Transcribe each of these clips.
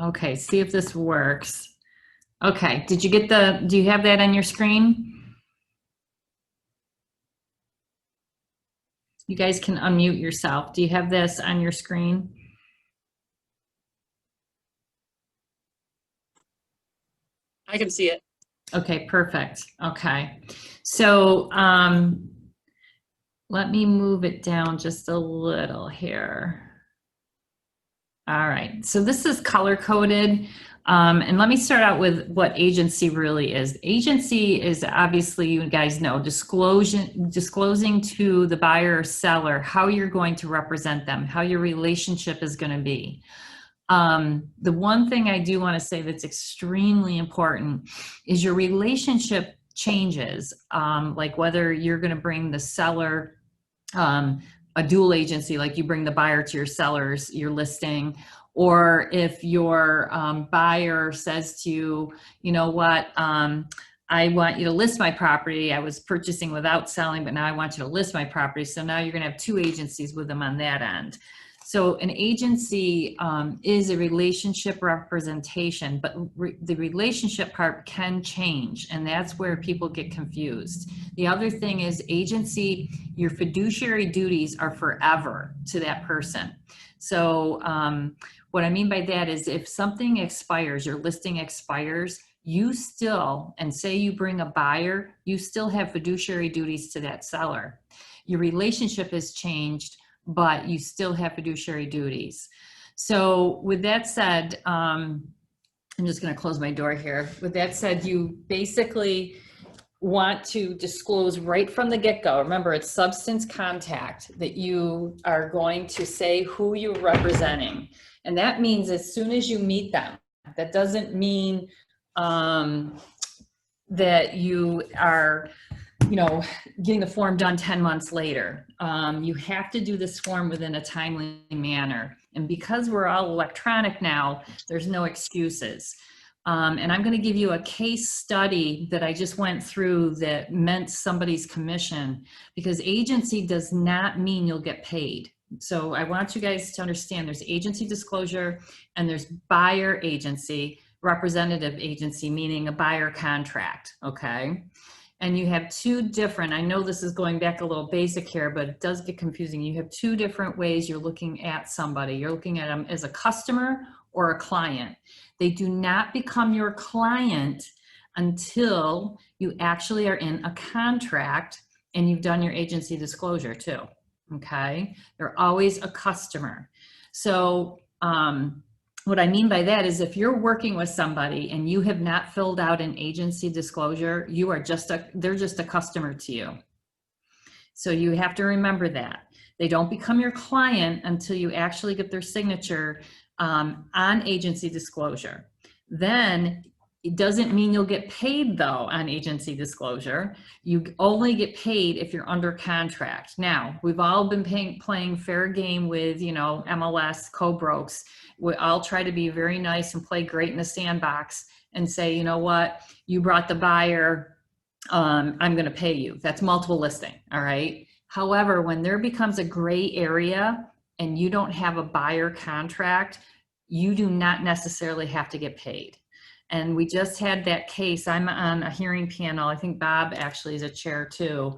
Okay, see if this works. Okay, did you get do you have that on your screen? You guys can unmute yourself. Do you have this on your screen? I can see it. Okay, perfect. Okay. So let me move it down just a little here. All right, so this is color coded. And let me start out with what agency really is. Agency is obviously, you guys know, disclosing to the buyer or seller how you're going to represent them, how your relationship is going to be. The one thing I do want to say that's extremely important is your relationship changes, like whether you're going to bring the seller a dual agency, like you bring the buyer to your sellers, your listing, or if your buyer says to you, you know what, I want you to list my property. I was purchasing without selling, but now I want you to list my property. So now you're going to have two agencies with them on that end. So an agency is a relationship representation, but the relationship part can change, and that's where people get confused. The other thing is agency, your fiduciary duties are forever to that person. So what I mean by that is if something expires, your listing expires, you still, and say you bring a buyer, you still have fiduciary duties to that seller. Your relationship has changed, but you still have fiduciary duties. So with that said, I'm just going to close my door here. With that said, you basically want to disclose right from the get-go. Remember, it's substance contact that you are going to say who you're representing. And that means as soon as you meet them. That doesn't mean that you are, you know, getting the form done 10 months later. You have to do this form within a timely manner. And because we're all electronic now, there's no excuses. And I'm going to give you a case study that I just went through that meant somebody's commission, because agency does not mean you'll get paid. So I want you guys to understand there's agency disclosure and there's buyer agency, representative agency, meaning a buyer contract, okay? And you have two different, I know this is going back a little basic here, but it does get confusing. You have two different ways you're looking at somebody. You're looking at them as a customer or a client. They do not become your client until you actually are in a contract and you've done your agency disclosure too, okay? They're always a customer. So what I mean by that is if you're working with somebody and you have not filled out an agency disclosure, you are they're just a customer to you. So you have to remember that. They don't become your client until you actually get their signature on agency disclosure. Then it doesn't mean you'll get paid though on agency disclosure. You only get paid if you're under contract. Now, we've all been playing fair game with, you know, MLS, co-brokes. We all try to be very nice and play great in the sandbox and say, you know what, you brought the buyer, I'm going to pay you. That's multiple listing. All right. However, when there becomes a gray area and you don't have a buyer contract, you do not necessarily have to get paid. And we just had that case. I'm on a hearing panel. I think Bob actually is a chair too.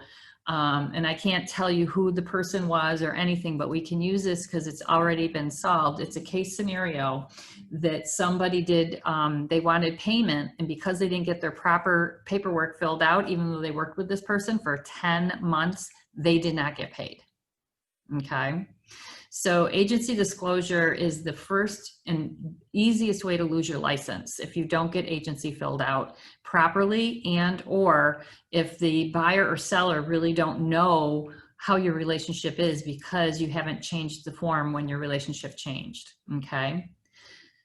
And I can't tell you who the person was or anything, but we can use this because it's already been solved. It's a case scenario that somebody did, they wanted payment, and because they didn't get their proper paperwork filled out, even though they worked with this person for 10 months, they did not get paid. Okay. So agency disclosure is the first and easiest way to lose your license if you don't get agency filled out properly, and or if the buyer or seller really don't know how your relationship is because you haven't changed the form when your relationship changed, okay?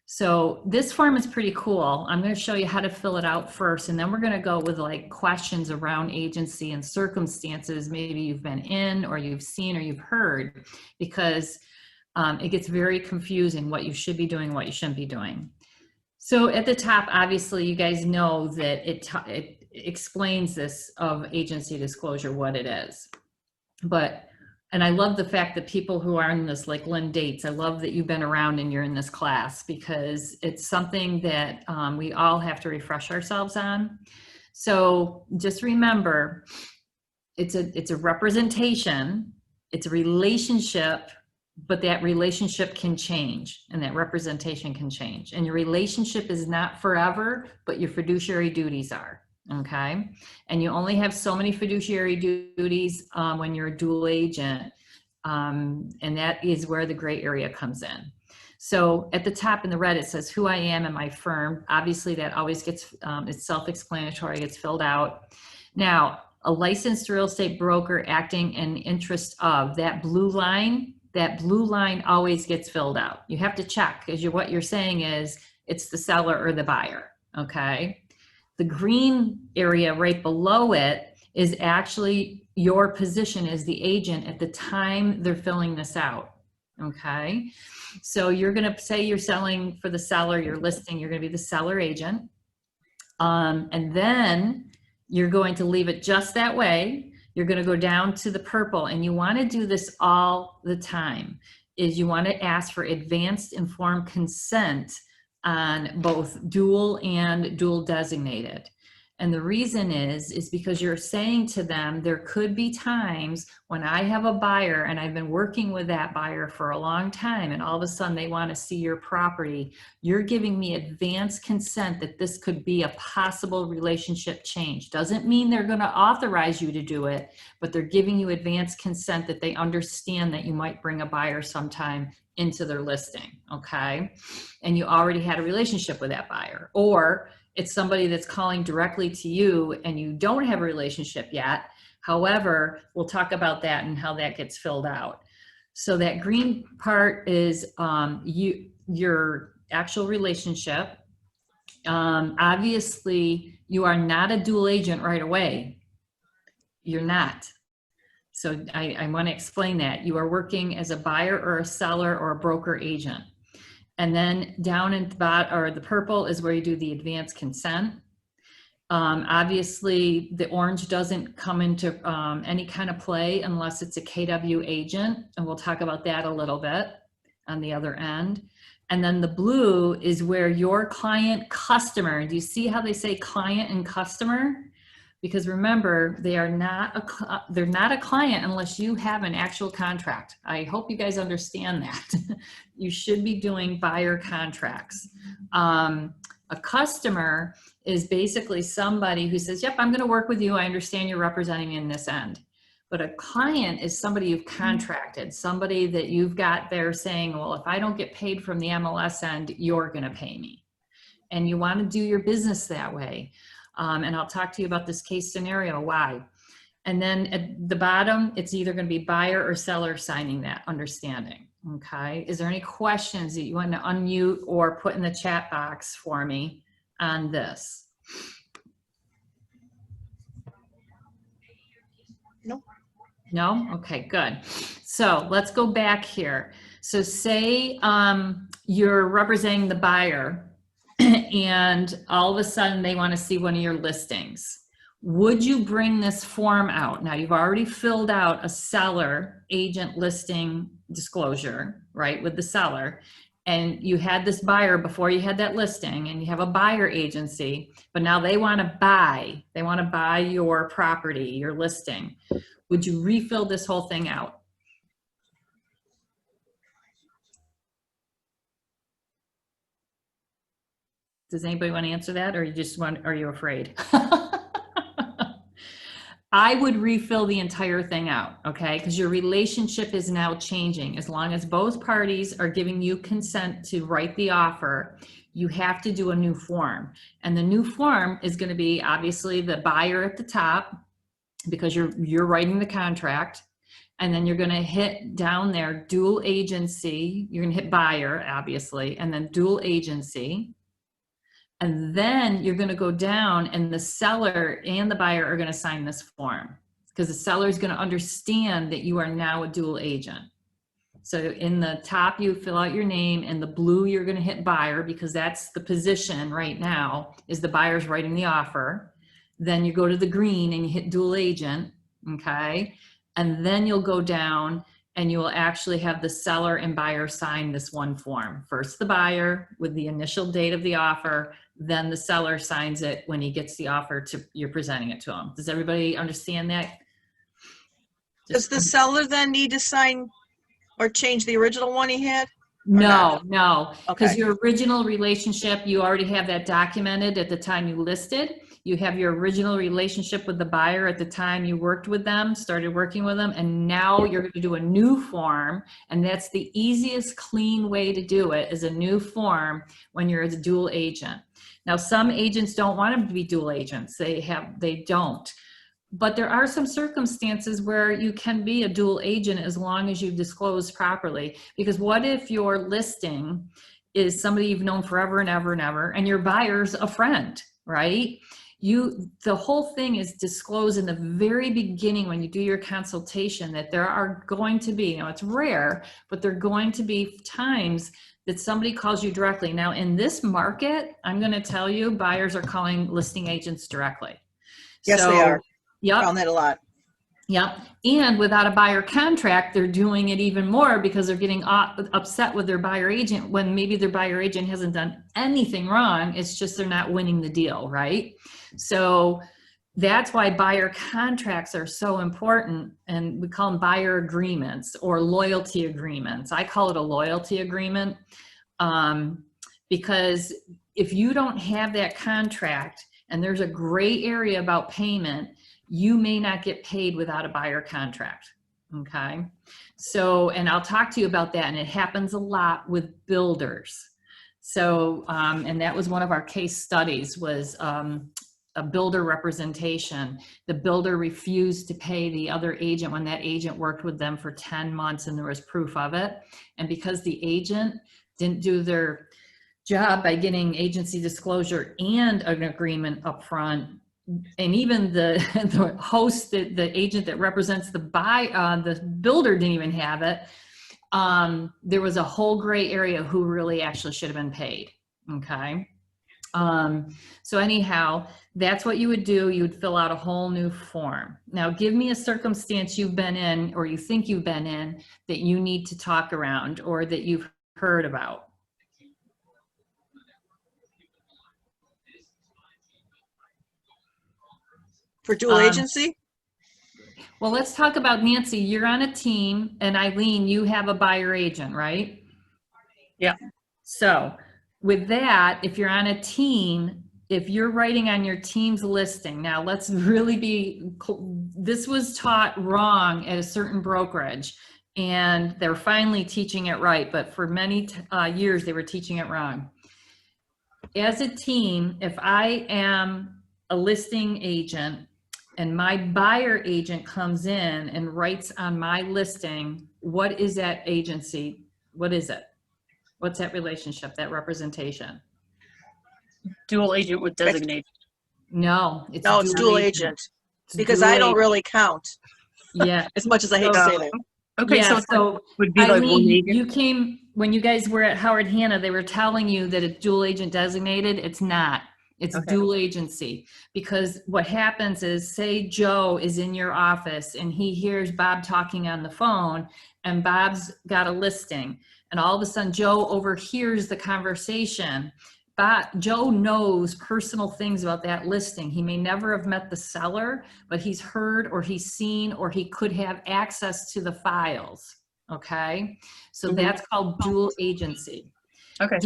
So this form is pretty cool. I'm going to show you how to fill it out first, and then we're going to go with like questions around agency and circumstances maybe you've been in or you've seen or you've heard, because it gets very confusing what you should be doing, what you shouldn't be doing. So at the top, obviously, you guys know that it explains this of agency disclosure, what it is. But And I love the fact that people who are in this, like Lynn Dates, I love that you've been around and you're in this class, because it's something that we all have to refresh ourselves on. So just remember, it's a representation, it's a relationship, but that relationship can change and that representation can change. And your relationship is not forever, but your fiduciary duties are. Okay. And you only have so many fiduciary duties when you're a dual agent. And that is where the gray area comes in. So at the top in the red, it says who I am and my firm. Obviously that always gets, it's self-explanatory, gets filled out. Now, a licensed real estate broker acting in interest of, that blue line always gets filled out. You have to check, because what you're saying is it's the seller or the buyer. Okay. The green area right below it is actually your position as the agent at the time they're filling this out. Okay. So you're going to say you're selling for the seller, you're listing, you're going to be the seller agent. And then you're going to leave it just that way. You're going to go down to the purple, and you want to do this all the time, is you want to ask for advanced informed consent on both dual and dual designated. And the reason is because you're saying to them, there could be times when I have a buyer and I've been working with that buyer for a long time, and all of a sudden they want to see your property. You're giving me advanced consent that this could be a possible relationship change. Doesn't mean they're going to authorize you to do it, but they're giving you advanced consent that they understand that you might bring a buyer sometime into their listing. Okay. And you already had a relationship with that buyer, or it's somebody that's calling directly to you and you don't have a relationship yet. However, we'll talk about that and how that gets filled out. So that green part is your actual relationship. Obviously, you are not a dual agent right away. You're not. So I want to explain that. You are working as a buyer or a seller or a broker agent. And then down in the bottom, or the purple, is where you do the advanced consent. Obviously, the orange doesn't come into any kind of play unless it's a KW agent, and we'll talk about that a little bit on the other end. And then the blue is where your client customer, do you see how they say client and customer? Because remember, they're not a client unless you have an actual contract. I hope you guys understand that. You should be doing buyer contracts. A customer is basically somebody who says, yep, I'm going to work with you. I understand you're representing me in this end. But a client is somebody you've contracted, somebody that you've got there saying, well, if I don't get paid from the MLS end, you're going to pay me. And you want to do your business that way. And I'll talk to you about this case scenario, why. And then at the bottom, it's either going to be buyer or seller signing that understanding. Okay. Is there any questions that you want to unmute or put in the chat box for me on this? No. No? Okay, good. So let's go back here. So say you're representing the buyer and all of a sudden they want to see one of your listings. Would you bring this form out? Now you've already filled out a seller agent listing disclosure, right, with the seller. And you had this buyer before you had that listing, and you have a buyer agency, but now they want to buy your property, your listing. Would you refill this whole thing out? Does anybody want to answer that, or are you afraid? I would refill the entire thing out, okay? Because your relationship is now changing. As long as both parties are giving you consent to write the offer, you have to do a new form. And the new form is going to be obviously the buyer at the top, because you're writing the contract. And then you're going to hit down there dual agency. You're going to hit buyer, obviously, and then dual agency. And then you're going to go down and the seller and the buyer are going to sign this form, because the seller is going to understand that you are now a dual agent. So in the top, you fill out your name, and the blue, you're going to hit buyer, because that's the position right now, is the buyer's writing the offer. Then you go to the green and you hit dual agent. Okay. and then you'll go down and you will actually have the seller and buyer sign this one form. First the buyer with the initial date of the offer, then the seller signs it when he gets the offer you're presenting it to him. Does everybody understand that? Does the seller then need to sign or change the original one he had? No, because Okay. your original relationship, you already have that documented at the time you listed. You have your original relationship with the buyer at the time you worked with them, started working with them, and now you're going to do a new form, and that's the easiest, clean way to do it is a new form when you're a dual agent. Now, some agents don't want them to be dual agents. They don't. But there are some circumstances where you can be a dual agent as long as you disclose properly. Because what if your listing is somebody you've known forever and ever and ever, and your buyer's a friend, right? The whole thing is disclose in the very beginning when you do your consultation that there are going to be, it's rare, but there are going to be times that somebody calls you directly. Now in this market, I'm going to tell you, buyers are calling listing agents directly. Yes, they are. Yep. Found that a lot. Yep. And without a buyer contract, they're doing it even more because they're getting upset with their buyer agent when maybe their buyer agent hasn't done anything wrong. It's just they're not winning the deal, right? So that's why buyer contracts are so important, and we call them buyer agreements or loyalty agreements. I call it a loyalty agreement because if you don't have that contract and there's a gray area about payment, you may not get paid without a buyer contract, okay? So, and I'll talk to you about that, and it happens a lot with builders. So, and that was one of our case studies was a builder representation. The builder refused to pay the other agent when that agent worked with them for 10 months and there was proof of it. And because the agent didn't do their job by getting agency disclosure and an agreement up front, and even the host, the agent that represents the builder didn't even have it. There was a whole gray area who really actually should have been paid. Okay. So anyhow, that's what you would do. You would fill out a whole new form. Now give me a circumstance you've been in or you think you've been in that you need to talk around or that you've heard about. For dual agency? Well, let's talk about Nancy. You're on a team, and Eileen, you have a buyer agent, right? Yeah. So with that, if you're on a team, if you're writing on your team's listing, now let's really this was taught wrong at a certain brokerage, and they're finally teaching it right, but for many years they were teaching it wrong. As a team, if I am a listing agent, and my buyer agent comes in and writes on my listing, what is that agency? What is it? What's that relationship, that representation? Dual agent with designate. No, it's dual agent. Because I don't really count. Yeah. As much as I hate to say that. Okay, Yeah, so it would be like one Eileen, agent. you came, when you guys were at Howard Hanna, they were telling you that it's dual agent designated. It's not. It's dual agency, because what happens is, say Joe is in your office and he hears Bob talking on the phone and Bob's got a listing, and all of a sudden Joe overhears the conversation. But Joe knows personal things about that listing. He may never have met the seller, but he's heard or he's seen or he could have access to the files. Okay, so that's called dual agency. Okay.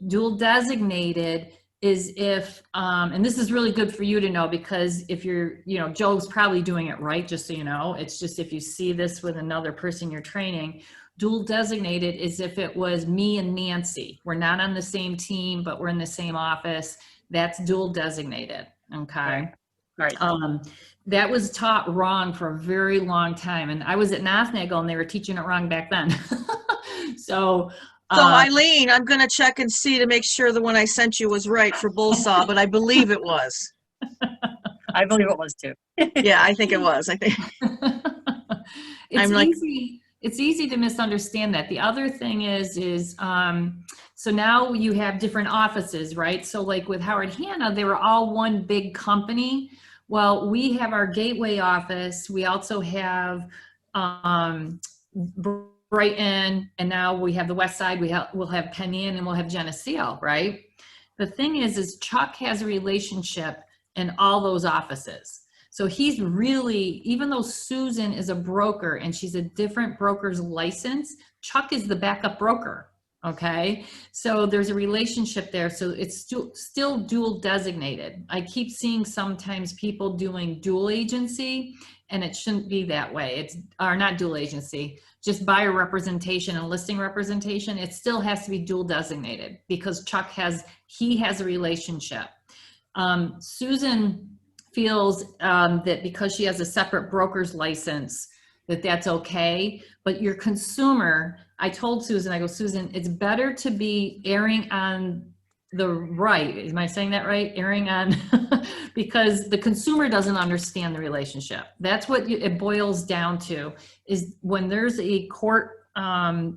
Dual designated is if, and this is really good for you to know, because if you're, Joe's probably doing it right, just so you know. It's just if you see this with another person you're training, dual designated is if it was me and Nancy. We're not on the same team, but we're in the same office. That's dual designated, okay? Right. That was taught wrong for a very long time. And I was at Nothnagel and they were teaching it wrong back then. So Eileen, I'm going to check and see to make sure the one I sent you was right for Bullsaw, but I believe it was. I believe it was too. Yeah, I think it was. I think. It's easy to misunderstand that. The other thing is so now you have different offices, right? So like with Howard Hanna, they were all one big company. Well, we have our Gateway office. We also have Brighton, and now we have the West Side, we'll have Penn Inn, and we'll have Geneseo, right? The thing is Chuck has a relationship in all those offices. So he's really, even though Susan is a broker and she's a different broker's license, Chuck is the backup broker, okay? So there's a relationship there. So it's still dual designated. I keep seeing sometimes people doing dual agency, and it shouldn't be that way. It's, or not dual agency, just buyer representation and listing representation. It still has to be dual designated because Chuck he has a relationship. Susan feels that because she has a separate broker's license, that's okay. But your consumer, I told Susan, I go, Susan, it's better to be erring on the right. Am I saying that right? Erring on, because the consumer doesn't understand the relationship. That's what it boils down to, is when there's a court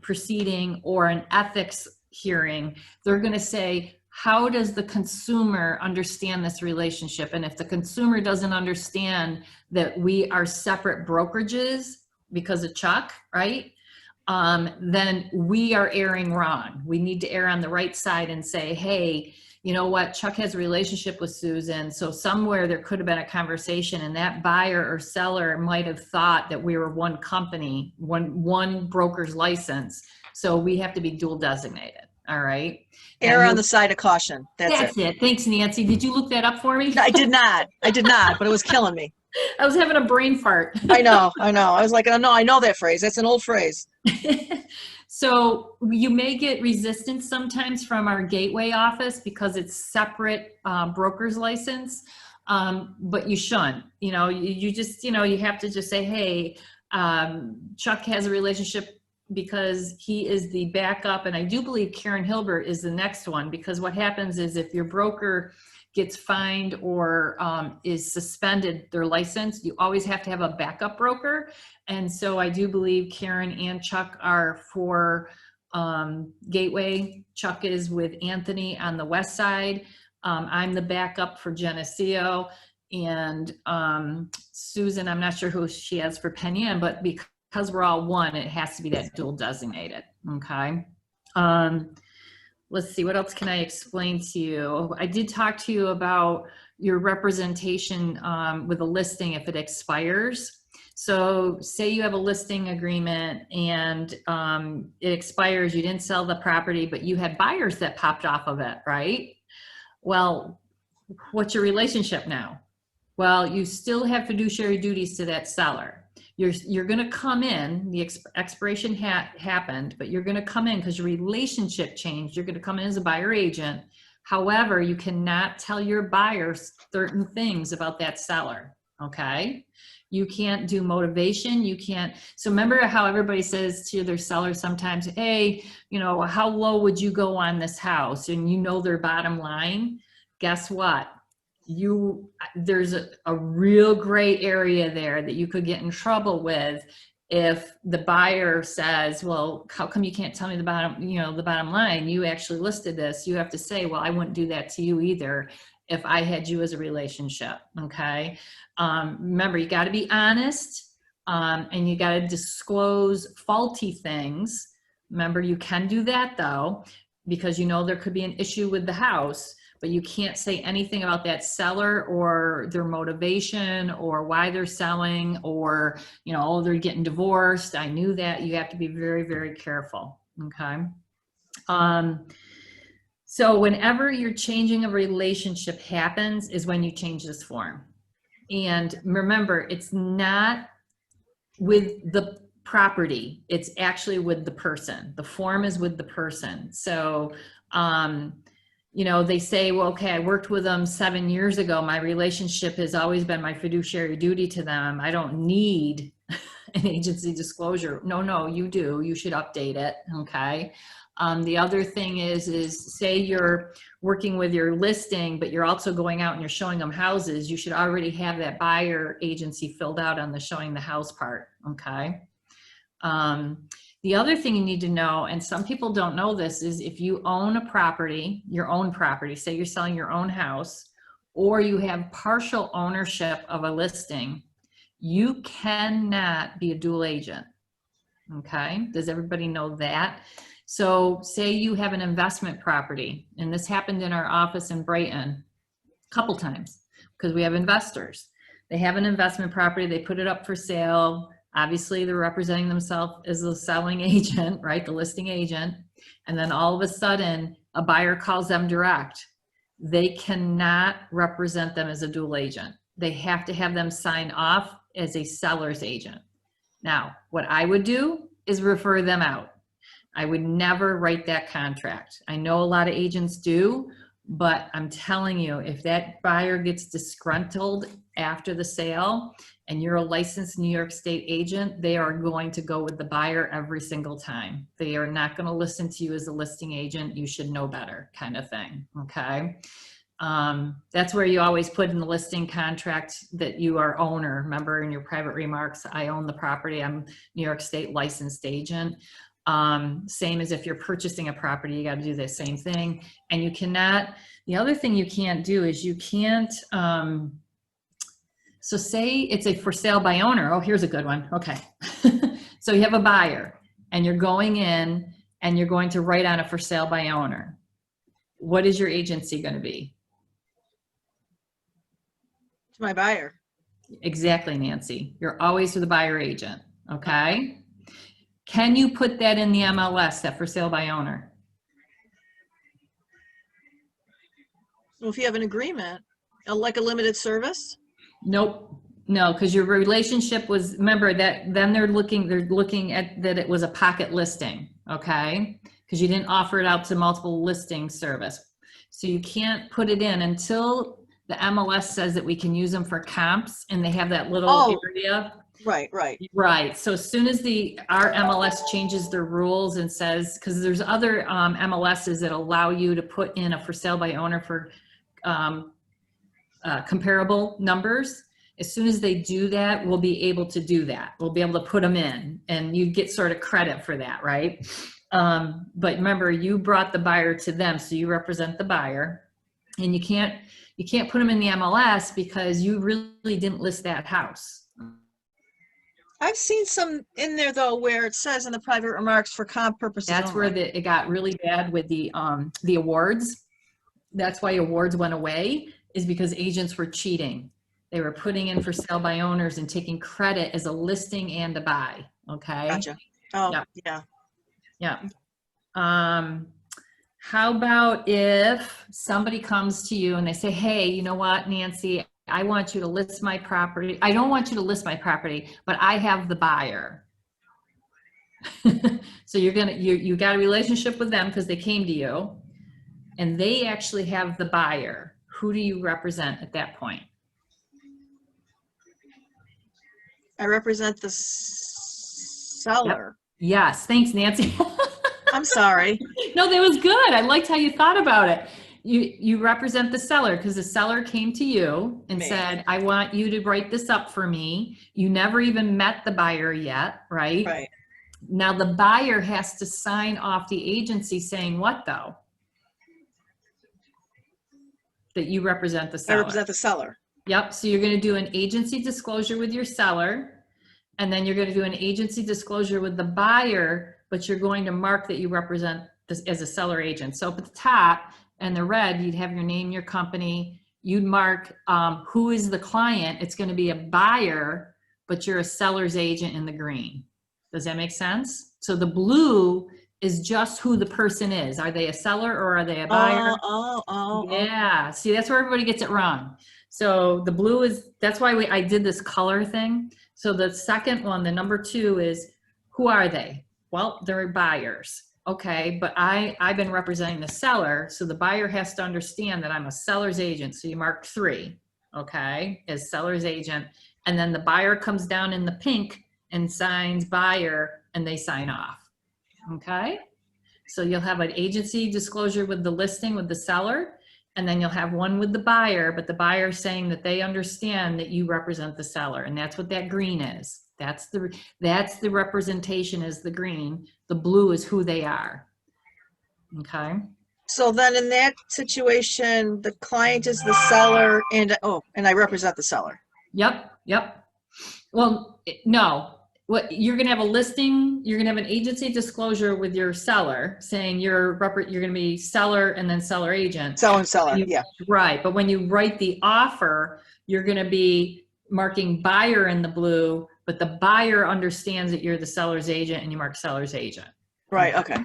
proceeding or an ethics hearing, they're going to say, how does the consumer understand this relationship? And if the consumer doesn't understand that we are separate brokerages because of Chuck, right? Then we are erring wrong. We need to err on the right side and say, hey, you know what? Chuck has a relationship with Susan. So somewhere there could have been a conversation, and that buyer or seller might have thought that we were one company, one broker's license. So we have to be dual designated. All right. Err on the side of caution. That's it. Thanks, Nancy. Did you look that up for me? I did not, but it was killing me. I was having a brain fart. I know. I was like, oh, no, I know that phrase. That's an old phrase. So you may get resistance sometimes from our gateway office because it's separate broker's license, but you shouldn't. You just, you have to just say, hey, Chuck has a relationship because he is the backup. And I do believe Karen Hilbert is the next one, because what happens is if your broker gets fined or is suspended their license, you always have to have a backup broker. And so I do believe Karen and Chuck are for Gateway. Chuck is with Anthony on the West Side. I'm the backup for Geneseo. And Susan, I'm not sure who she has for Penn Inn, but because we're all one, it has to be that dual designated, okay? Let's see, what else can I explain to you? I did talk to you about your representation with a listing if it expires. So say you have a listing agreement and it expires, you didn't sell the property, but you had buyers that popped off of it, right? Well, what's your relationship now? Well, you still have fiduciary duties to that seller. You're going to come in, the expiration happened, but you're going to come in because your relationship changed. You're going to come in as a buyer agent. However, you cannot tell your buyers certain things about that seller, okay? You can't do motivation. You can't. So remember how everybody says to their sellers sometimes, hey, how low would you go on this house? And their bottom line. Guess what? There's a real gray area there that you could get in trouble with if the buyer says, well, how come you can't tell me the bottom line? You actually listed this. You have to say, well, I wouldn't do that to you either if I had you as a relationship, okay? Remember, you got to be honest and you got to disclose faulty things. Remember, you can do that though, because there could be an issue with the house, but you can't say anything about that seller or their motivation or why they're selling or, oh, they're getting divorced. I knew that. You have to be very, very careful, okay? So whenever you're changing a relationship happens is when you change this form. And remember, it's not with the property, it's actually with the person. The form is with the person. So, they say, well, okay, I worked with them 7 years ago. My relationship has always been my fiduciary duty to them. I don't need an agency disclosure. No, you do. You should update it, okay? The other thing is say you're working with your listing, but you're also going out and you're showing them houses. You should already have that buyer agency filled out on the showing the house part, okay? The other thing you need to know, and some people don't know this, is if you own a property, your own property, say you're selling your own house, or you have partial ownership of a listing, You cannot be a dual agent. Okay, does everybody know that? So say you have an investment property, and this happened in our office in Brighton a couple times because we have investors. They have an investment property, they put it up for sale. Obviously, they're representing themselves as the selling agent, right? The listing agent. And then all of a sudden, a buyer calls them direct. They cannot represent them as a dual agent. They have to have them sign off as a seller's agent. Now, what I would do is refer them out. I would never write that contract. I know a lot of agents do, but I'm telling you, if that buyer gets disgruntled after the sale and you're a licensed New York State agent, they are going to go with the buyer every single time. They are not going to listen to you as a listing agent. You should know better, kind of thing. Okay. That's where you always put in the listing contract that you are owner. Remember in your private remarks, I own the property. I'm New York State licensed agent. Same as if you're purchasing a property, you got to do the same thing. And you cannot, the other thing you can't do is you can't, so say it's a for sale by owner. Oh, here's a good one. Okay. So you have a buyer and you're going in and you're going to write on a for sale by owner. What is your agency going to be? To my buyer. Exactly, Nancy. You're always with the buyer agent. Okay. Can you put that in the MLS, that for sale by owner? Well, if you have an agreement, like a limited service? Nope. No, because your relationship was, remember that then they're looking at that it was a pocket listing. Okay. Because you didn't offer it out to multiple listing service. So you can't put it in until the MLS says that we can use them for comps and they have that little area. Right, right. Right. So as soon as our MLS changes their rules and says, because there's other MLSs that allow you to put in a for sale by owner for comparable numbers. As soon as they do that, we'll be able to do that. We'll be able to put them in and you get sort of credit for that, right? But remember, you brought the buyer to them, so you represent the buyer, and you can't put them in the MLS because you really didn't list that house. I've seen some in there though where it says in the private remarks for comp purposes That's only. where it got really bad with the awards. That's why awards went away, is because agents were cheating. They were putting in for sale by owners and taking credit as a listing and a buy. Okay. Gotcha. Oh, Yep. yeah. Yeah. How about if somebody comes to you and they say, hey, you know what, Nancy, I want you to list my property. I don't want you to list my property, but I have the buyer. So you got a relationship with them because they came to you and they actually have the buyer. Who do you represent at that point? I represent the seller. Yep. Yes. Thanks, Nancy. I'm sorry. No, that was good. I liked how you thought about it. You represent the seller because the seller came to you and said, I want you to write this up for me. You never even met the buyer yet, right? Right. Now the buyer has to sign off the agency saying what though? That you represent the seller. I represent the seller. Yep. So you're going to do an agency disclosure with your seller, and then you're going to do an agency disclosure with the buyer, but you're going to mark that you represent this as a seller agent. So up at the top and the red, you'd have your name, your company. You'd mark who is the client. It's going to be a buyer, but you're a seller's agent in the green. Does that make sense? So the blue is just who the person is. Are they a seller or are they a buyer? Yeah. See, that's where everybody gets it wrong. So the blue is, that's why I did this color thing. So the second one, the number 2 is, who are they? Well, they're buyers. Okay, but I've been representing the seller, so the buyer has to understand that I'm a seller's agent. So you mark 3, okay, as seller's agent. And then the buyer comes down in the pink and signs buyer, and they sign off. Okay, so you'll have an agency disclosure with the listing with the seller, and then you'll have one with the buyer, but the buyer saying that they understand that you represent the seller, and that's what that green is. That's the representation is the green. The blue is who they are. Okay. So then in that situation, the client is the seller and I represent the seller. Yep. Yep. Well, no. What you're going to have a listing, you're going to have an agency disclosure with your seller saying you're going to be seller and then seller agent. Seller and seller, yeah. Right. But when you write the offer, you're going to be marking buyer in the blue, but the buyer understands that you're the seller's agent and you mark seller's agent. Right, okay.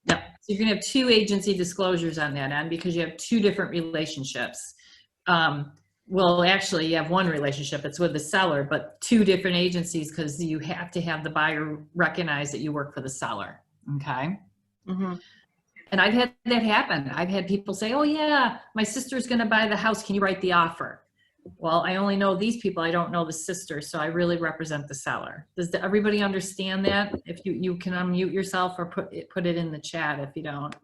Yeah. So you're going to have two agency disclosures on that end because you have two different relationships. Well, actually, you have one relationship. It's with the seller, but two different agencies because you have to have the buyer recognize that you work for the seller. Okay. Mm-hmm. And I've had that happen. I've had people say, oh, yeah, my sister's going to buy the house. Can you write the offer? Well, I only know these people. I don't know the sister. So I really represent the seller. Does everybody understand that? If you can unmute yourself or put it in the chat if you don't.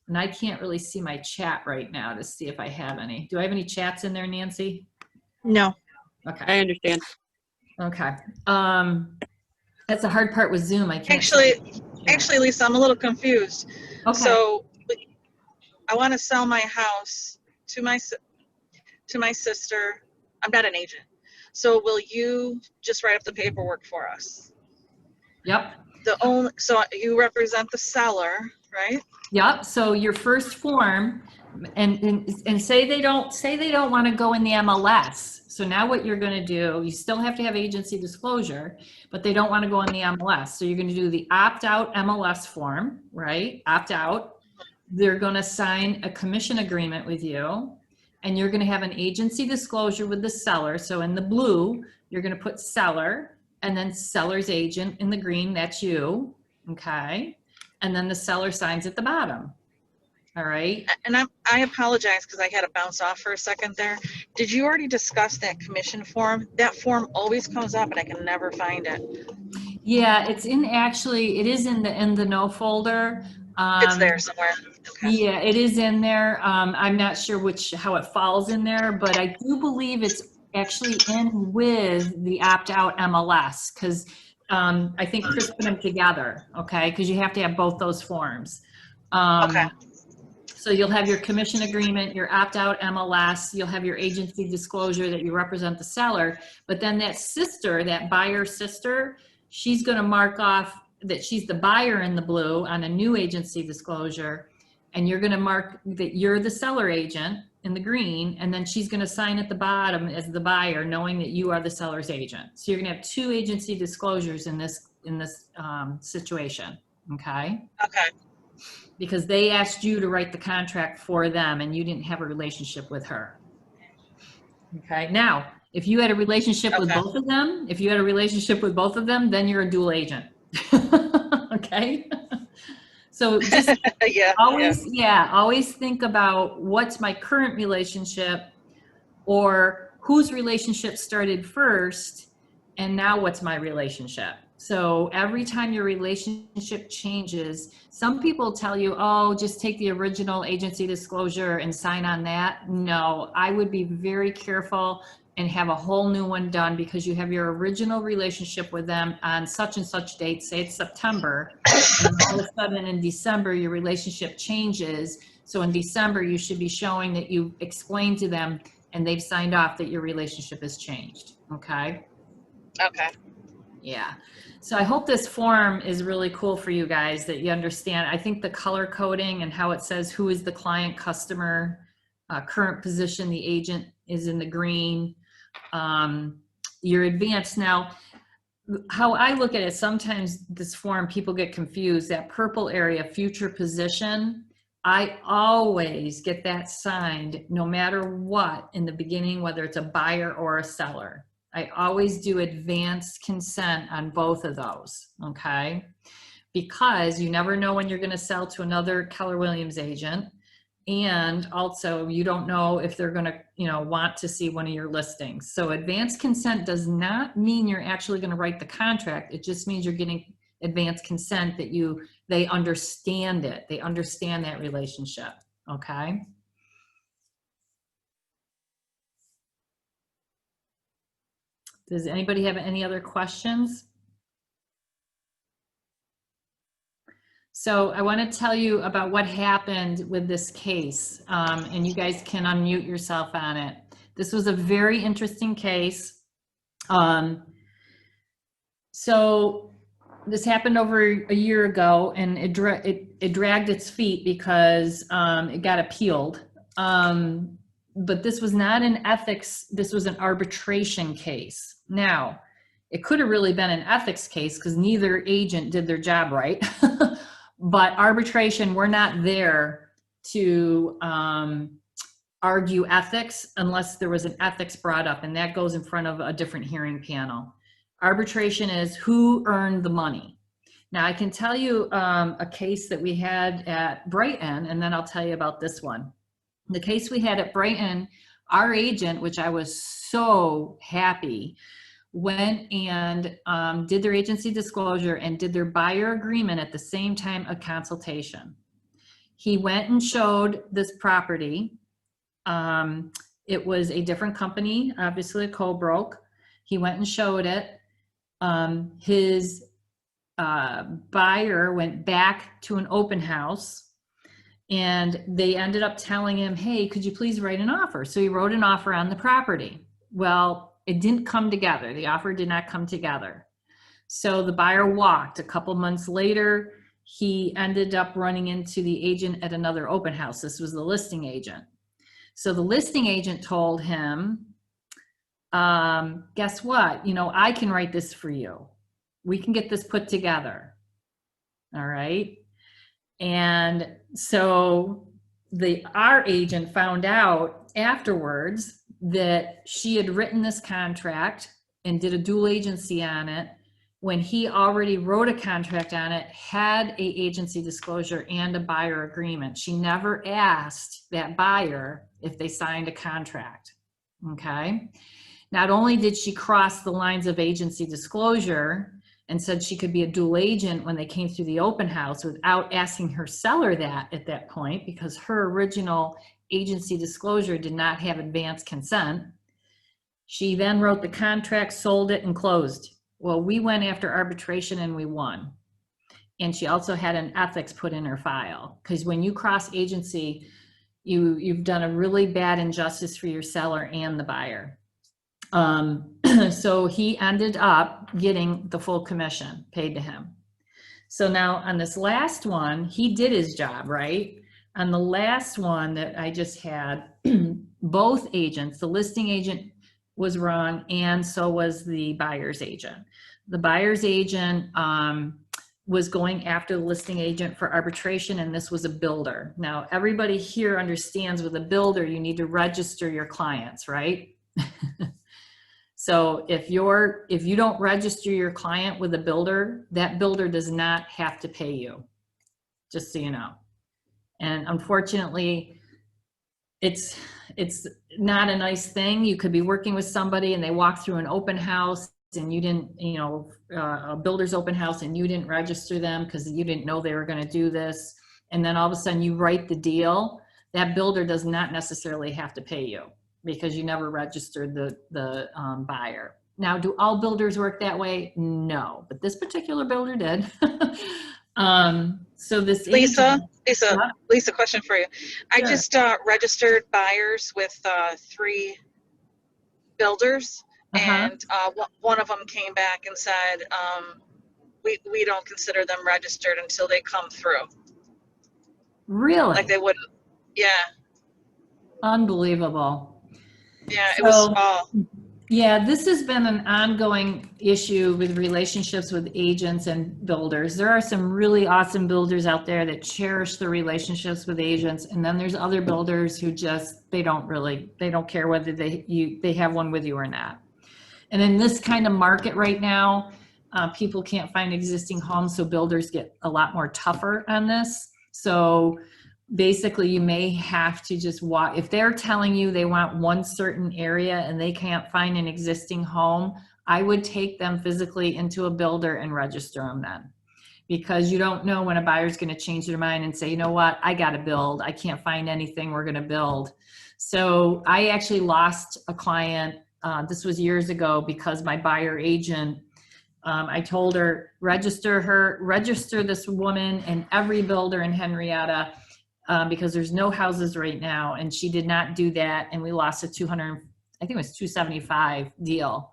And I can't really see my chat right now to see if I have any. Do I have any chats in there, Nancy? No. Okay. I understand. Okay. That's the hard part with Zoom. I can't. Actually, Lisa, I'm a little confused. Okay. So I want to sell my house to my sister. I'm not an agent. So will you just write up the paperwork for us? Yep. So you represent the seller, right? Yep. So your first form, and say they don't want to go in the MLS. So now what you're going to do, you still have to have agency disclosure, but they don't want to go in the MLS. So you're going to do the opt-out MLS form, right? Opt out. They're going to sign a commission agreement with you, and you're going to have an agency disclosure with the seller. So in the blue, you're going to put seller, and then seller's agent in the green. That's you. Okay. And then the seller signs at the bottom. All right. And I apologize because I had to bounce off for a second there. Did you already discuss that commission form? That form always comes up and I can never find it. Yeah, it is in the no folder. It's there somewhere. Okay. Yeah, it is in there. I'm not sure how it falls in there, but I do believe it's actually in with the opt-out MLS because I think Chris put them together, okay? Because you have to have both those forms. Okay. So you'll have your commission agreement, your opt-out MLS, you'll have your agency disclosure that you represent the seller, but then that buyer sister, she's going to mark off that she's the buyer in the blue on a new agency disclosure, and you're going to mark that you're the seller agent in the green, and then she's going to sign at the bottom as the buyer, knowing that you are the seller's agent. So you're going to have two agency disclosures in this situation, okay? Okay. Because they asked you to write the contract for them, and you didn't have a relationship with her. Okay. Now, if you had a relationship with both of them, then you're a dual agent. Okay. So just always think about what's my current relationship, or whose relationship started first, and now what's my relationship. So every time your relationship changes, some people tell you, oh, just take the original agency disclosure and sign on that. No, I would be very careful and have a whole new one done, because you have your original relationship with them on such and such date, say it's September, and all of a sudden in December, your relationship changes. So in December, you should be showing that you explained to them and they've signed off that your relationship has changed. Okay. Okay. Yeah. So I hope this form is really cool for you guys, that you understand. I think the color coding and how it says who is the client, customer, current position, the agent is in the green. Your advance. Now, how I look at it, sometimes this form, people get confused. That purple area, future position, I always get that signed no matter what in the beginning, whether it's a buyer or a seller. I always do advanced consent on both of those, okay? Because you never know when you're going to sell to another Keller Williams agent. And also you don't know if they're going to, want to see one of your listings. So advanced consent does not mean you're actually going to write the contract. It just means you're getting advanced consent that they understand it. They understand that relationship, okay? Does anybody have any other questions? So I want to tell you about what happened with this case, and you guys can unmute yourself on it. This was a very interesting case. So this happened over a year ago, and it dragged its feet because it got appealed. But this was not an ethics, this was an arbitration case. Now, it could have really been an ethics case because neither agent did their job right. But arbitration, we're not there to argue ethics unless there was an ethics brought up, and that goes in front of a different hearing panel. Arbitration is who earned the money. Now, I can tell you a case that we had at Brighton, and then I'll tell you about this one. The case we had at Brighton, our agent, which I was so happy, went and did their agency disclosure and did their buyer agreement at the same time, a consultation. He went and showed this property. It was a different company, obviously a co-broke. He went and showed it. His buyer went back to an open house, and they ended up telling him, hey, could you please write an offer? So he wrote an offer on the property. Well, it didn't come together. The offer did not come together. So the buyer walked. A couple months later, he ended up running into the agent at another open house. This was the listing agent. So the listing agent told him, guess what? You know, I can write this for you. We can get this put together. All right. And so our agent found out afterwards that she had written this contract and did a dual agency on it when he already wrote a contract on it, had a agency disclosure and a buyer agreement. She never asked that buyer if they signed a contract. Okay. Not only did she cross the lines of agency disclosure and said she could be a dual agent when they came through the open house without asking her seller that at that point, because her original agency disclosure did not have advance consent. She then wrote the contract, sold it, and closed. Well, we went after arbitration and we won. And she also had an ethics put in her file, because when you cross agency, you've done a really bad injustice for your seller and the buyer. So he ended up getting the full commission paid to him. So now on this last one, he did his job, right? On the last one that I just had, both agents, the listing agent was wrong, and so was the buyer's agent. The buyer's agent was going after the listing agent for arbitration, and this was a builder. Now, everybody here understands with a builder, you need to register your clients, right? So if you don't register your client with a builder, that builder does not have to pay you, just so you know. And unfortunately, it's not a nice thing. You could be working with somebody and they walk through an open house and you didn't, a builder's open house, and you didn't register them because you didn't know they were going to do this. And then all of a sudden you write the deal. That builder does not necessarily have to pay you, because you never registered the buyer. Now, do all builders work that way? No, but this particular builder did. So this Lisa, agent, Lisa, question for you. I Sure. just registered buyers with 3 builders, and one of them came back and said, we don't consider them registered until they come through. Really? Like they wouldn't. Yeah. Unbelievable. Yeah, it was So, all. Yeah, this has been an ongoing issue with relationships with agents and builders. There are some really awesome builders out there that cherish the relationships with agents, and then there's other builders who just they don't care whether they have one with you or not. And in this kind of market right now, people can't find existing homes, so builders get a lot more tougher on this. So basically, you may have to just walk. If they're telling you they want one certain area and they can't find an existing home, I would take them physically into a builder and register them then. Because you don't know when a buyer's going to change their mind and say, you know what, I got to build. I can't find anything, we're going to build. So I actually lost a client. This was years ago because my buyer agent, I told her, register this woman and every builder in Henrietta, because there's no houses right now, and she did not do that, and we lost a 275 deal.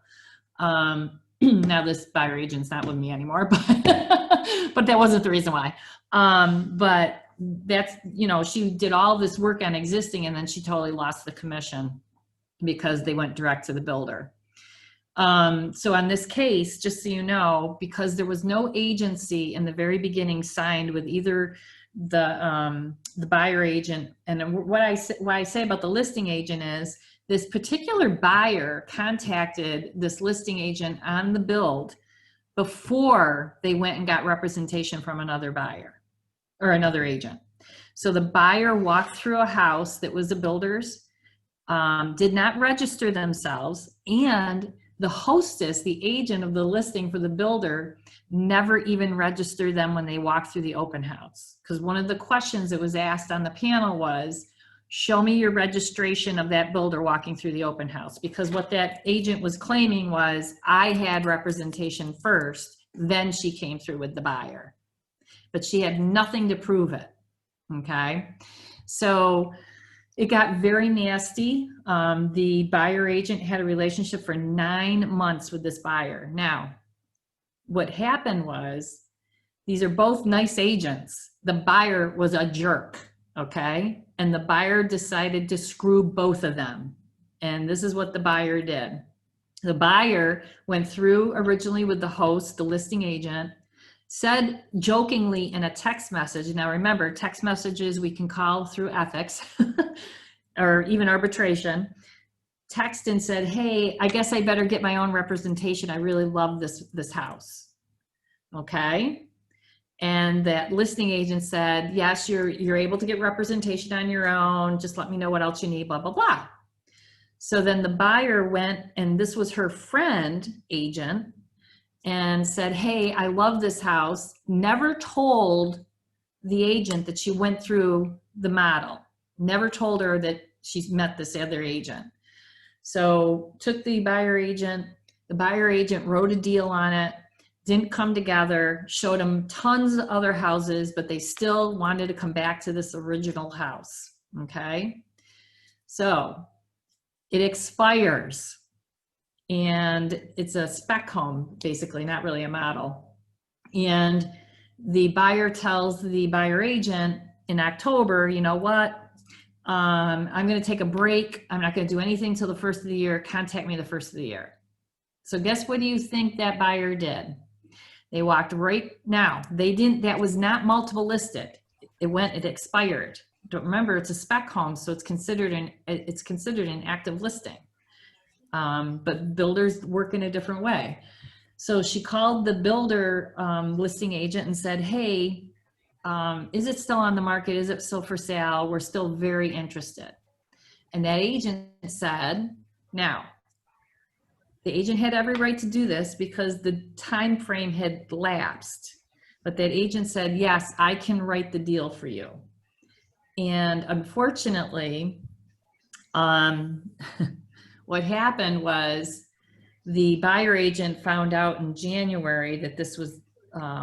Now this buyer agent's not with me anymore, but but that wasn't the reason why. But that's, you know, she did all this work on existing and then she totally lost the commission because they went direct to the builder. So on this case, just so you know, because there was no agency in the very beginning signed with either the buyer agent, and why I say about the listing agent is this particular buyer contacted this listing agent on the build before they went and got representation from another buyer or another agent. So the buyer walked through a house that was a builder's, did not register themselves, and the hostess, the agent of the listing for the builder, never even registered them when they walked through the open house. Because one of the questions that was asked on the panel was, show me your registration of that builder walking through the open house. Because what that agent was claiming was, I had representation first, then she came through with the buyer. But she had nothing to prove it, okay? So it got very nasty. The buyer agent had a relationship for 9 months with this buyer. Now, what happened was, these are both nice agents. The buyer was a jerk, okay? And the buyer decided to screw both of them. And this is what the buyer did. The buyer went through originally with the host, the listing agent, said jokingly in a text message. Now remember, text messages we can call through ethics or even arbitration. Text and said, hey, I guess I better get my own representation. I really love this house. Okay. And that listing agent said, yes, you're able to get representation on your own. Just let me know what else you need, blah, blah, blah. So then the buyer went, and this was her friend agent, and said, hey, I love this house. Never told the agent that she went through the model. Never told her that she's met this other agent. So took the buyer agent wrote a deal on it, didn't come together, showed them tons of other houses, but they still wanted to come back to this original house, okay? So it expires, and it's a spec home, basically, not really a model. And the buyer tells the buyer agent in October, you know what? I'm going to take a break. I'm not going to do anything till the first of the year. Contact me the first of the year. So guess what do you think that buyer did? They walked right now. They didn't, that was not multiple listed. It expired. Don't remember, it's a spec home, so it's considered an active listing. But builders work in a different way. So she called the builder listing agent and said, hey, is it still on the market? Is it still for sale? We're still very interested. And that agent said, now, the agent had every right to do this because the time frame had lapsed. But that agent said, yes, I can write the deal for you. And unfortunately, what happened was the buyer agent found out in January that this was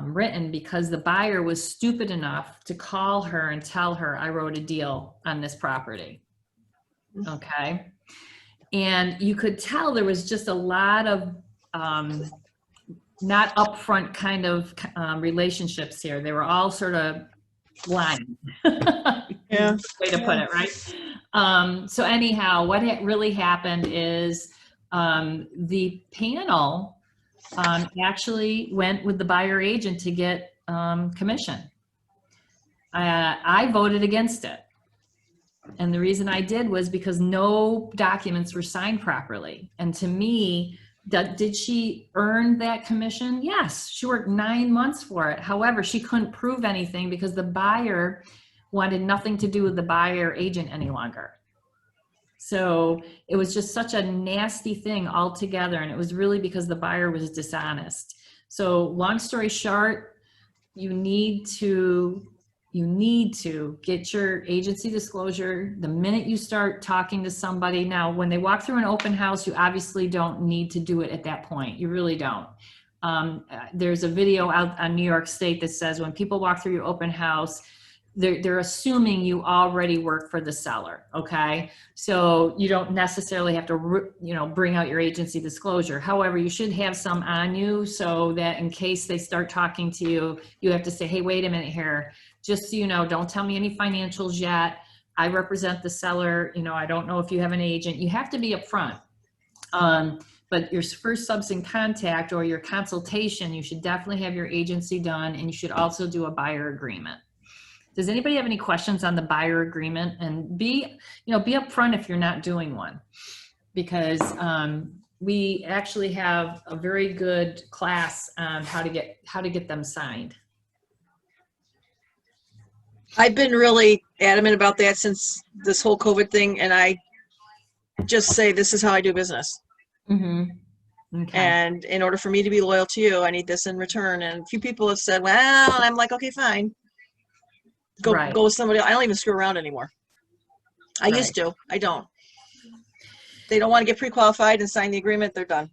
written because the buyer was stupid enough to call her and tell her, I wrote a deal on this property. Okay. And you could tell there was just a lot of not upfront kind of relationships here. They were all sort of lying. Yeah. Way to put it, right? So anyhow, what really happened is the panel actually went with the buyer agent to get commission. I voted against it. And the reason I did was because no documents were signed properly. And to me, did she earn that commission? Yes, she worked 9 months for it. However, she couldn't prove anything because the buyer wanted nothing to do with the buyer agent any longer. So it was just such a nasty thing altogether. And it was really because the buyer was dishonest. So long story short, you need to get your agency disclosure the minute you start talking to somebody. Now, when they walk through an open house, you obviously don't need to do it at that point. You really don't. There's a video out on New York State that says when people walk through your open house, they're assuming you already work for the seller, okay? So you don't necessarily have to, bring out your agency disclosure. However, you should have some on you so that in case they start talking to you, you have to say, hey, wait a minute here. Just so you know, don't tell me any financials yet. I represent the seller. I don't know if you have an agent. You have to be upfront. But your first subs in contact or your consultation, you should definitely have your agency done, and you should also do a buyer agreement. Does anybody have any questions on the buyer agreement? And be upfront if you're not doing one, because we actually have a very good class on how to get them signed. I've been really adamant about that since this whole COVID thing, and I just say, this is how I do business. Mm-hmm. Okay. And in order for me to be loyal to you, I need this in return. And a few people have said, well, and I'm like, okay, fine. Go with somebody else. I don't even screw around anymore. I used to. I don't. They don't want to get pre-qualified and sign the agreement. They're done.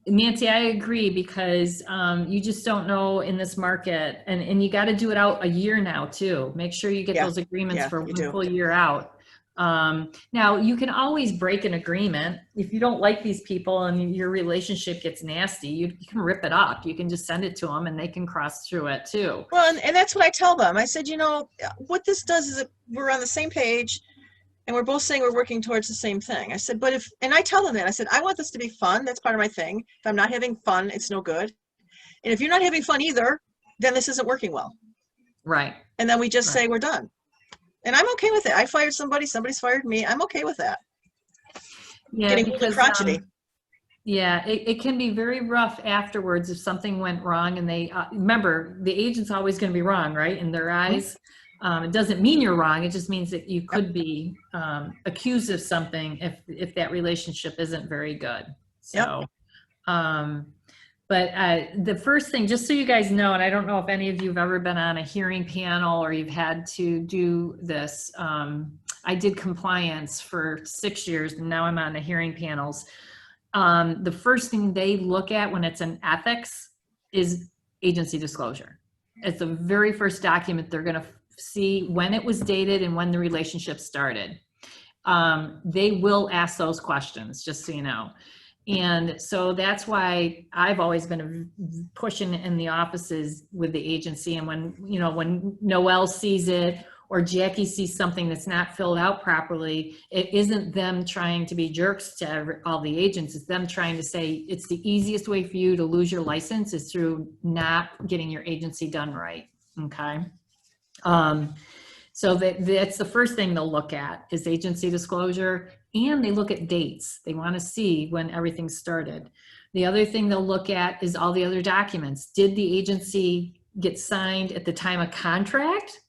Nancy, I agree, because you just don't know in this market, and you got to do it out a year now too. Make sure you get those agreements for one full year out. Now you can always break an agreement if you don't like these people and your relationship gets nasty. You can rip it up. You can just send it to them and they can cross through it too. Well, and that's what I tell them. I said, what this does is we're on the same page and we're both saying we're working towards the same thing. I said, and I tell them that, I said, I want this to be fun. That's part of my thing. If I'm not having fun, it's no good. And if you're not having fun either, then this isn't working well. Right. And then we just say we're done. And I'm okay with it. I fired somebody, somebody's fired me. I'm okay with that. Yeah, getting because, crotchety. It can be very rough afterwards if something went wrong, and they remember the agent's always going to be wrong, right? In their eyes. It doesn't mean you're wrong. It just means that you could be accused of something if that relationship isn't very good. So, but the first thing, just so you guys know, and I don't know if any of you have ever been on a hearing panel or you've had to do this. I did compliance for 6 years, and now I'm on the hearing panels. The first thing they look at when it's an ethics is agency disclosure. It's the very first document they're going to see when it was dated and when the relationship started. They will ask those questions, just so you know. And so that's why I've always been pushing in the offices with the agency. And when Noelle sees it or Jackie sees something that's not filled out properly, it isn't them trying to be jerks to all the agents. It's them trying to say it's the easiest way for you to lose your license is through not getting your agency done right. Okay. So that's the first thing they'll look at is agency disclosure, and they look at dates. They want to see when everything started. The other thing they'll look at is all the other documents. Did the agency get signed at the time of contract,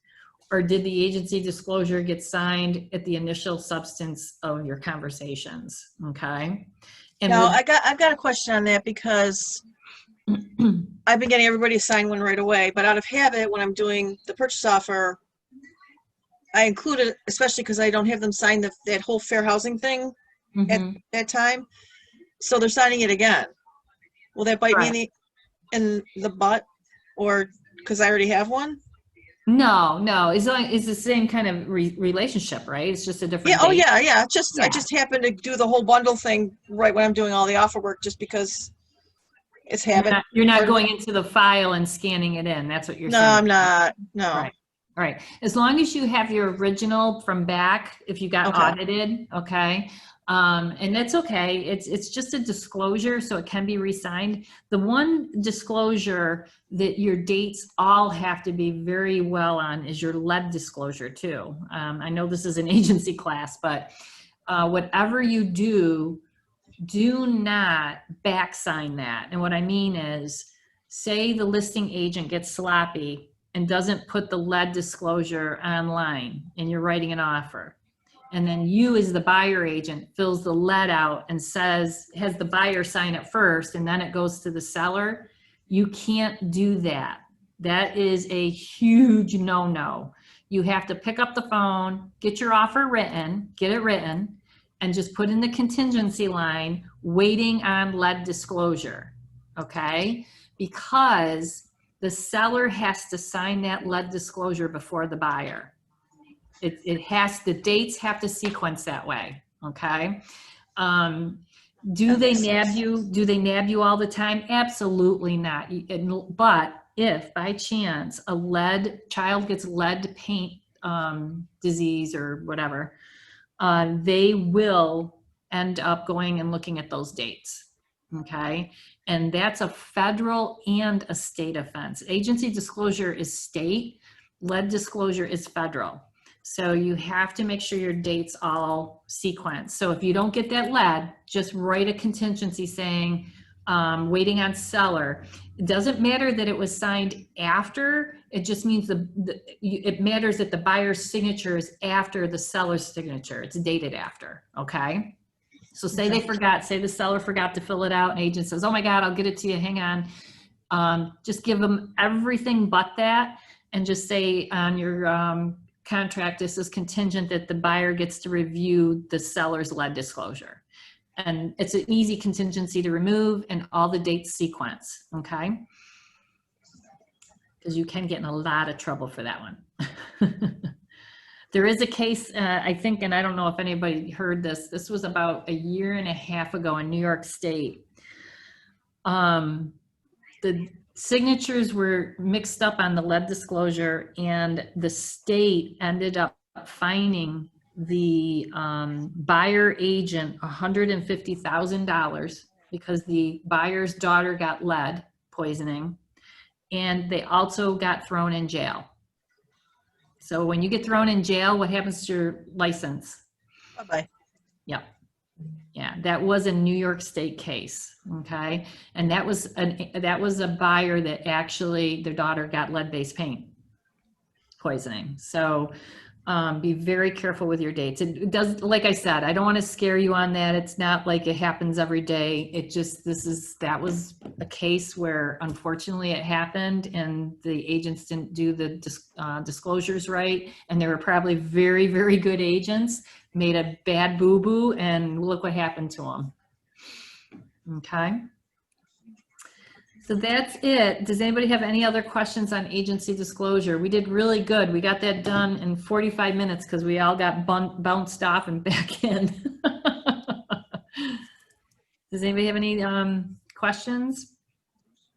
or did the agency disclosure get signed at the initial substance of your conversations? Okay. And now I've got a question on that, because I've been getting everybody to sign one right away, but out of habit, when I'm doing the purchase offer, I include it, especially because I don't have them sign that whole fair housing thing at that time. So they're signing it again. Will that bite me in the butt, or because I already have one? No. It's the same kind of relationship, right? It's just a different date. I just happen to do the whole bundle thing right when I'm doing all the offer work, just because it's habit. You're not going into the file and scanning it in. That's what you're saying. No, I'm not. No. Right. As long as you have your original from back, if you got audited, okay. And that's okay. It's just a disclosure, so it can be re-signed. The one disclosure that your dates all have to be very well on is your lead disclosure too. I know this is an agency class, but whatever you do not back sign that. And what I mean is, say the listing agent gets sloppy and doesn't put the lead disclosure online and you're writing an offer. And then you as the buyer agent fills the lead out and has the buyer sign it first, and then it goes to the seller. You can't do that. That is a huge no-no. You have to pick up the phone, get your offer written, get it written, and just put in the contingency line, waiting on lead disclosure, okay? Because the seller has to sign that lead disclosure before the buyer. The dates have to sequence that way, okay? Do That they makes nab sense. you? Do they nab you all the time? Absolutely not. But if by chance a child gets lead paint disease or whatever, they will end up going and looking at those dates. Okay. And that's a federal and a state offense. Agency disclosure is state, lead disclosure is federal. So you have to make sure your dates all sequence. So if you don't get that lead, just write a contingency saying, waiting on seller. It doesn't matter that it was signed after, it just means it matters that the buyer's signature is after the seller's signature. It's dated after, okay? So say they forgot, say the seller forgot to fill it out and agent says, oh my God, I'll get it to you, hang on. Just give them everything but that and just say on your contract, this is contingent that the buyer gets to review the seller's lead disclosure. And it's an easy contingency to remove and all the dates sequence, okay? Because you can get in a lot of trouble for that one. There is a case, I think, and I don't know if anybody heard this, this was about 1.5 years ago in New York State. The signatures were mixed up on the lead disclosure and the state ended up fining the buyer agent $150,000 because the buyer's daughter got lead poisoning and they also got thrown in jail. So when you get thrown in jail, what happens to your license? Bye-bye. Yep. Yeah, that was a New York State case, okay? And that was a buyer that actually their daughter got lead-based paint poisoning. So be very careful with your dates. It does, like I said, I don't want to scare you on that. It's not like it happens every day. It just, that was a case where unfortunately it happened and the agents didn't do the disclosures right. And they were probably very, very good agents, made a bad boo-boo and look what happened to them. Okay. So that's it. Does anybody have any other questions on agency disclosure? We did really good. We got that done in 45 minutes because we all got bounced off and back in. Does anybody have any questions?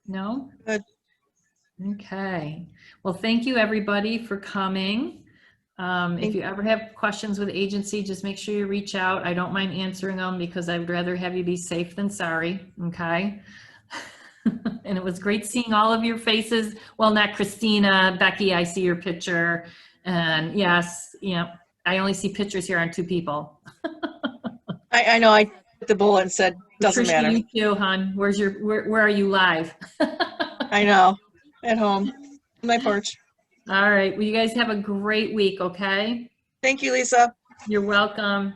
No? Good. Okay. Well, thank you everybody for coming. If you ever have questions with agency, just make sure you reach out. I don't mind answering them because I'd rather have you be safe than sorry. Okay. And it was great seeing all of your faces. Well, not Christina, Becky, I see your picture. And yes, you know, I only see pictures here on 2 people. I know, I took the bullet and said, doesn't Patricia, matter. you too, hon. Where are you live? I know, at home, on my porch. All right. Well, you guys have a great week, okay? Thank you, Lisa. You're welcome.